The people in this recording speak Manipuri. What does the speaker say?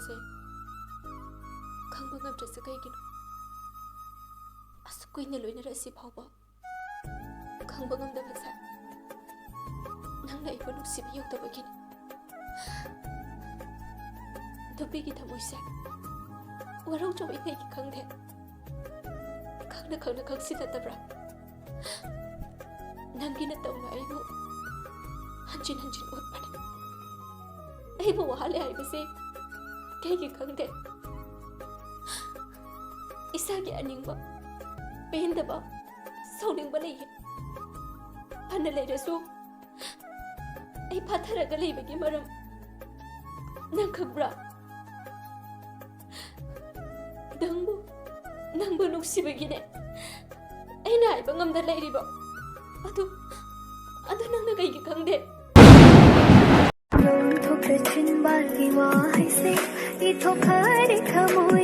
ꯁꯦ ꯈꯪꯕ ꯉꯝꯗ꯭ꯔꯁꯨ ꯀꯩꯒꯤꯅꯣ ꯑꯁꯨꯛ ꯀꯨꯏꯅ ꯂꯣꯏꯅꯔꯛꯑꯁꯤ ꯐꯥꯎꯕ ꯈꯪꯕ ꯉꯝꯗꯕꯁꯦ ꯅꯪꯅ ꯑꯩꯕꯨ ꯅꯨꯡꯁꯤꯕ ꯌꯧꯗꯕꯒꯤꯅꯤ ꯅꯨꯄꯤꯒꯤ ꯊꯃꯣꯏꯁꯦ ꯋꯥꯔꯧꯆꯕꯩ ꯀꯩꯒꯤ ꯈꯪꯗꯦ ꯈꯪꯅ ꯈꯪꯅ ꯈꯪꯁꯤꯜꯂꯛꯇꯕ꯭ꯔꯥ ꯅꯪꯒꯤꯅ ꯇꯧꯅ ꯑꯩꯕꯨ ꯍꯟꯖꯤꯟ ꯍꯟꯖꯤꯟ ꯑꯣꯠꯄꯅꯦ ꯑꯩꯕꯨ ꯋꯥꯍꯜꯂꯦ ꯍꯥꯏꯕꯁꯦ ꯀꯩꯒꯤ ꯈꯪꯗꯦ ꯏꯁꯥꯒꯤ ꯑꯅꯤꯡꯕ ꯄꯦꯟꯗꯕ ꯁꯥꯎꯅꯤꯡꯕ ꯂꯩꯌꯦ ꯐꯅ ꯂꯩꯔꯁꯨ ꯑꯩ ꯐꯥꯊꯔꯒ ꯂꯩꯕꯒꯤ ꯃꯔꯝ ꯅꯪ ꯈꯪꯕ꯭ꯔꯥ ꯅꯪꯕꯨ ꯅꯨꯡꯁꯤꯕꯒꯤꯅꯦ ꯑꯩꯅ ꯍꯥꯏꯕ ꯉꯝꯗ ꯂꯩꯔꯤꯕ ꯑꯗꯨ ꯅꯪꯅ ꯀꯩꯒꯤ ꯈꯪꯗꯦ ꯊꯣꯛꯈ꯭ꯔ ꯆꯤꯟꯕꯥꯜꯒꯤ ꯋꯥꯍꯩꯁꯦ ꯏꯊꯣꯛꯈ꯭ꯔꯦ ꯊꯃꯣꯏ